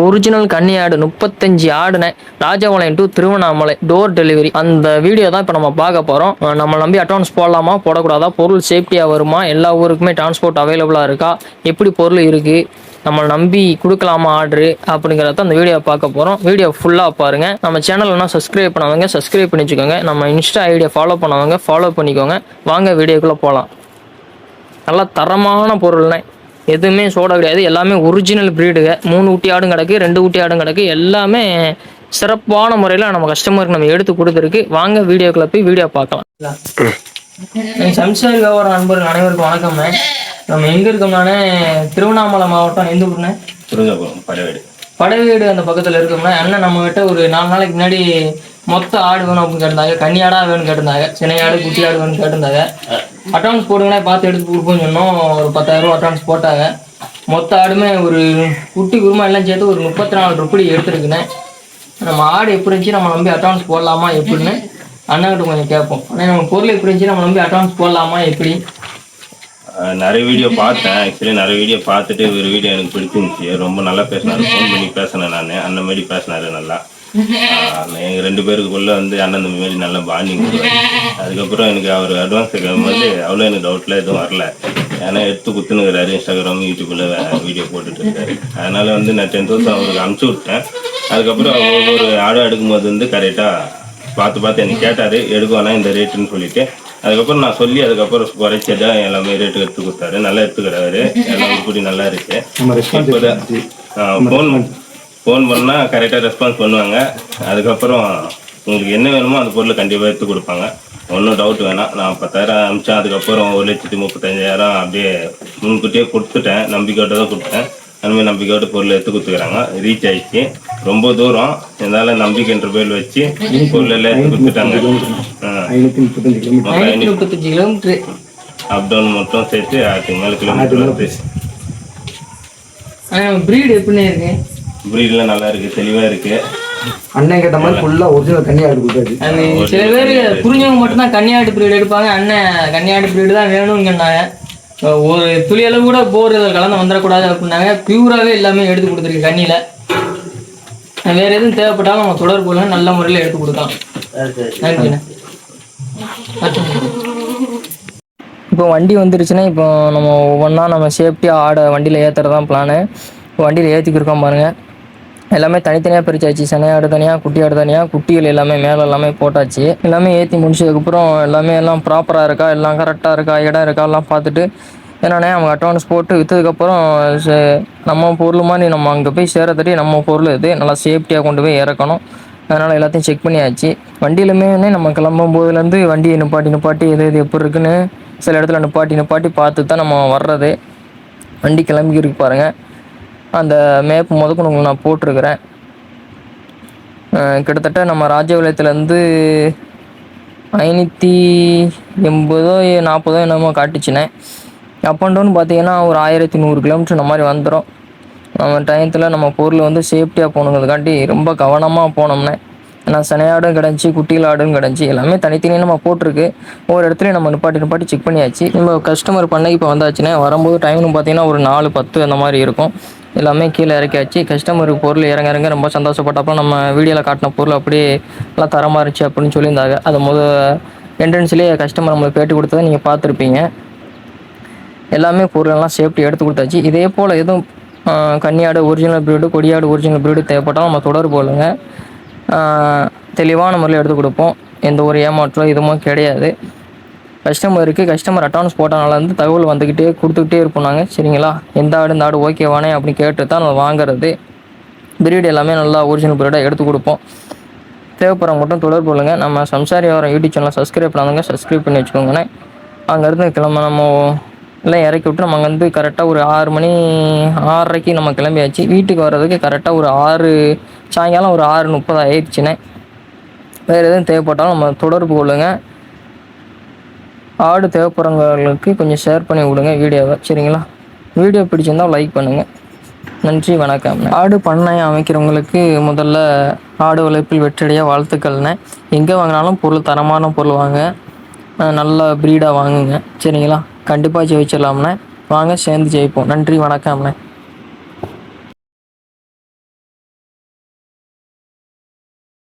Original கன்னி ஆடு 35 ஆடுனே Rajapalayam to Tiruvannamalai door delivery. அந்த வீடியோ தான் இப்போ நம்ம பார்க்க போகிறோம். நம்ம நம்பி அட்வான்ஸ் போடலாமா போடக்கூடாதா, பொருள் சேஃப்டியாக வருமா, எல்லா ஊருக்குமே டிரான்ஸ்போர்ட் அவைலபிளாக இருக்கா, எப்படி பொருள் இருக்குது, நம்மளை நம்பி கொடுக்கலாமா ஆர்டரு அப்படிங்கிறத அந்த வீடியோ பார்க்க போகிறோம். வீடியோ ஃபுல்லாக பாருங்கள். நம்ம சேனல்னா சப்ஸ்கிரைப் பண்ணவங்க சப்ஸ்கிரைப் பண்ணி வச்சுக்கோங்க. நம்ம இன்ஸ்டா ஐடியை ஃபாலோ பண்ணவங்க ஃபாலோ பண்ணிக்கோங்க. வாங்க வீடியோக்குள்ளே போகலாம். நல்லா தரமான பொருள்னே, எதுவுமே சோடா கிடையாது. எல்லாமே ஒரிஜினல் ப்ரீடுங்க. 3 ஊட்டி ஆடும் கிடக்கு, 2 ஊட்டி ஆடும் கிடக்கு. எல்லாமே சிறப்பான முறையில் நம்ம கஸ்டமருக்கு நம்ம எடுத்து கொடுத்துருக்கு. வாங்க வீடியோக்குள்ள போய் வீடியோ பார்க்கலாம். சம்சாரி வியாபார நண்பர்கள் அனைவருக்கும் வணக்கம்ண்ணே. நம்ம எங்கே இருக்கோம்னானே திருவண்ணாமலை மாவட்டம் எந்த ஊர்னே? படைவீடு அந்த பக்கத்தில் இருக்கோம்னா அண்ணன் நம்ம கிட்ட ஒரு 4 நாளைக்கு முன்னாடி மொத்த ஆடு வேணும் அப்படின்னு கேட்டிருந்தாங்க. கன்னி ஆடா வேணும்னு கேட்டிருந்தாங்க, சினை ஆடு குட்டி ஆடு வேணும்னு கேட்டிருந்தாங்க. அட்வான்ஸ் போடுங்கன்னா பார்த்து எடுத்து கொடுப்போம்னு சொன்னோம். ஒரு 10,000 ரூபா அட்வான்ஸ் போட்டாங்க. மொத்த ஆடுமே ஒரு குட்டி குருமா எல்லாம் சேர்த்து ஒரு 34 ரூபாய் எடுத்துருக்குண்ணே. நம்ம ஆடு எப்படி இருந்துச்சு, நம்ம நம்பி அட்வான்ஸ் போடலாமா எப்படின்னு அண்ணாக்கிட்ட கொஞ்சம் கேட்போம். ஆனால் நம்ம பொருள் எப்படி இருந்துச்சு, நம்ம நம்பி அட்வான்ஸ் போடலாமா எப்படி? நிறைய வீடியோ பார்த்தேன். ஆக்சுவலி நிறைய வீடியோ பார்த்துட்டு ஒரு வீடியோ எனக்கு பிடிச்சிருந்துச்சு. ரொம்ப நல்லா பேசினாரு. ஃபோன் பண்ணி பேசினேன். நான் அண்ணன் மாரி பேசினாரு. நல்லா எங்கள் 2 பேருக்குள்ளே வந்து அண்ணன் இந்த மாரி நல்லா பாண்டிங் கொடுக்குறாரு. அதுக்கப்புறம் எனக்கு அவர் அட்வான்ஸ் கேட்கும்போது அவ்வளோ எனக்கு டவுட்லாம் எதுவும் வரல. ஏன்னா எடுத்து குத்துனுங்கிறாரு. இன்ஸ்டாகிராம் யூடியூப்பில் வீடியோ போட்டுட்டு இருக்காரு. அதனால வந்து நான் 10,000 அவருக்கு அனுப்பிச்சி விட்டேன். அதுக்கப்புறம் ஒவ்வொரு ஆடம் எடுக்கும்போது வந்து கரெக்டாக பார்த்து எனக்கு கேட்டார், எடுக்குவானா இந்த ரேட்டுன்னு சொல்லிட்டு. அதுக்கப்புறம் நான் சொல்லி அதுக்கப்புறம் குறைச்சதா எல்லாமே ரேட்டு எடுத்து கொடுத்தாரு. நல்லா எடுத்துக்கிறாரு. எல்லாம் இப்படி நல்லா இருக்கு. ஃபோன் பண்ணால் கரெக்டாக ரெஸ்பான்ஸ் பண்ணுவாங்க. அதுக்கப்புறம் உங்களுக்கு என்ன வேணுமோ அந்த பொருளை கண்டிப்பாக எடுத்து கொடுப்பாங்க. ஒன்றும் டவுட் வேணாம். நான் 10,000 அனுப்பிச்சேன். அதுக்கப்புறம் 1,35,000 அப்படியே முன்கூட்டியே கொடுத்துட்டேன். நம்பிக்கையோட தான் கொடுத்தேன். அதுமாதிரி நம்பிக்கையோட பொருள் எடுத்து கொடுத்துக்கிறாங்க. ரீச் ஆயிடுச்சு. ரொம்ப தூரம் இருந்தாலும் நம்பிக்கைன்ற பேர் வச்சு பொருள் எல்லாம் எடுத்து கொடுத்துட்டாங்க. 535 கிலோமீட்டர் அப் டவுன் மட்டும் சேர்த்து 4 கிலோமீட்டர் வருது. பிரீடு எப்படின்னு இருக்கு? பிரீட்லாம் நல்லா இருக்கு, தெளிவா இருக்கு. அண்ணன் கேட்ட மாதிரி ஃபுல்லா ஒரிஜினல் கன்னியாடு கொடுத்தாரு. சில பேர் புரிஞ்சவங்க மட்டும்தான் கன்னியாடு பிரீடு எடுப்பாங்க. அண்ணன் கன்னியாடு பிரீடு தான் வேணும்னு சொன்னாங்க. ஒரு துளி அளவு கூட போர் இதில் கலந்து வந்துடக்கூடாது அப்படின்னாங்க. பியூராகவே எல்லாமே எடுத்து கொடுத்துருக்கு கண்ணியில். வேற எதுவும் தேவைப்பட்டாலும் நம்ம தொடர்பு கொள்ள நல்ல முறையில் எடுத்து கொடுக்கலாம். நன்றிண்ணே. இப்போ வண்டி வந்துருச்சுன்னா இப்போ நம்ம ஒவ்வொன்றா நம்ம சேஃப்டியாக ஆடை வண்டியில் ஏற்றுறதான் பிளானு. இப்போ வண்டியில் ஏற்றிக்கிருக்கோம் பாருங்கள். எல்லாமே தனித்தனியாக பிரிச்சாச்சு. சினை ஆடு தனியாக, குட்டி ஆடு தனியாக. குட்டிகள் எல்லாமே மேலே எல்லாமே போட்டாச்சு. எல்லாமே ஏற்றி முடிச்சதுக்கப்புறம் எல்லாம் ப்ராப்பராக இருக்கா, எல்லாம் கரெக்டாக இருக்கா, இடம் இருக்கா எல்லாம் பார்த்துட்டு என்னென்ன அவங்க அட்வான்ஸ் போட்டு விற்றதுக்கப்புறம் நம்ம பொருள் மாதிரி நம்ம அங்கே போய் சேரத்தட்டி நம்ம பொருள் இது நல்லா சேஃப்டியாக கொண்டு போய் இறக்கணும். அதனால் எல்லாத்தையும் செக் பண்ணியாச்சு. வண்டியிலுமே நம்ம கிளம்பும் போதுலேருந்து வண்டியை நிப்பாட்டி எது எப்படி இருக்குன்னு சில இடத்துல நிப்பாட்டி பார்த்து தான் நம்ம வர்றது. வண்டி கிளம்பிக்கிருக்கு பாருங்கள். அந்த மேப் முதற்கொண்டு நான் போட்டிருக்கிறேன். கிட்டத்தட்ட நம்ம ராஜபாளையத்துலேருந்து 580-40 என்னமோ காட்டுச்சுனே. அப் அண்ட் டவுன் பார்த்தீங்கன்னா ஒரு 1100 கிலோமீட்டர் இந்த மாதிரி வந்துடும். நம்ம டயத்தில் நம்ம பொருள் வந்து சேஃப்டியாக போகணுங்கிறதுக்காண்டி ரொம்ப கவனமாக போனோம்னே. ஏன்னா சினையாடும் கிடஞ்சி, குட்டியில் ஆடும் கிடஞ்சி, எல்லாமே தனித்தனியாக நம்ம போட்டிருக்கு. ஒவ்வொரு இடத்துலையும் நம்ம நிப்பாட்டி செக் பண்ணியாச்சு. நம்ம கஸ்டமர் பண்ணைக்கு இப்போ வந்தாச்சுன்னா வரும்போது டைம்னு பார்த்தீங்கன்னா ஒரு 4:10 அந்த மாதிரி இருக்கும். எல்லாமே கீழே இறக்கியாச்சு. கஸ்டமருக்கு பொருள் இறங்க ரொம்ப சந்தோஷப்பட்டப்போ நம்ம வீடியோவில் காட்டின பொருள் அப்படியே நல்லா தரமாக இருந்துச்சு அப்படின்னு சொல்லியிருந்தாங்க. அது என்ட்ரன்ஸ்லேயே கஸ்டமர் நம்மளுக்கு பேட்டி கொடுத்ததை நீங்கள் பார்த்துருப்பீங்க. எல்லாமே பொருளெல்லாம் சேஃப்டி எடுத்து கொடுத்தாச்சு. இதே போல் எதுவும் கன்னியாடு ஒரிஜினல் ப்ரீடு, கொடியாடு ஒரிஜினல் ப்ரீடு தேவைப்பட்டால் நம்ம தொடர்பு கொள்ளுங்க. தெளிவான முறையில் எடுத்து கொடுப்போம். எந்த ஒரு ஏமாற்றம் இதுவும் கிடையாது. கஸ்டமர் அட்வான்ஸ் போட்டனால வந்து தகவல் கொடுத்துக்கிட்டே இருப்போம் நாங்கள். சரிங்களா? இந்த ஆடு ஓகேவானே அப்படின்னு கேட்டு தான் நம்ம வாங்குறது. பிரீடு எல்லாமே நல்லா ஒரிஜினல் பிரீடாக எடுத்து கொடுப்போம். தேவைப்படுறவங்க மட்டும் தொடர்பு கொள்ளுங்க. நம்ம சம்சாரி வியாபாரம் யூடியூப் சேனலை சப்ஸ்கிரைப் பண்ணாதவங்க சப்ஸ்கிரைப் பண்ணி வச்சுக்கோங்கண்ணே. அங்கேருந்து நம்ம எல்லாம் இறக்கி விட்டு நம்ம அங்கேருந்து கரெக்டாக ஒரு 6 மணி 6:30க்கு நம்ம கிளம்பியாச்சு. வீட்டுக்கு வர்றதுக்கு கரெக்டாக ஒரு சாயங்காலம் ஒரு 6:30 ஆயிடுச்சுண்ணே. வேறு எதுவும் தேவைப்பட்டாலும் நம்ம தொடர்பு கொள்ளுங்க. ஆடு தேவைப்படுறவங்களுக்கு கொஞ்சம் ஷேர் பண்ணி விடுங்க வீடியோவை. சரிங்களா? வீடியோ பிடிச்சிருந்தால் லைக் பண்ணுங்கள். நன்றி, வணக்கம். ஆடு பண்ணை அமைக்கிறவங்களுக்கு முதல்ல ஆடு வளர்ப்பில் வெற்றியடைய வாழ்த்துக்கள்னே. எங்கே வாங்கினாலும் பொருள் தரமான பொருள் வாங்க, நல்ல ப்ரீடாக வாங்குங்க. சரிங்களா? கண்டிப்பாக ஜெயிச்சிடலாம்ண்ணே. வாங்க சேர்ந்து ஜெயிப்போம். நன்றி, வணக்கம்ண்ணே.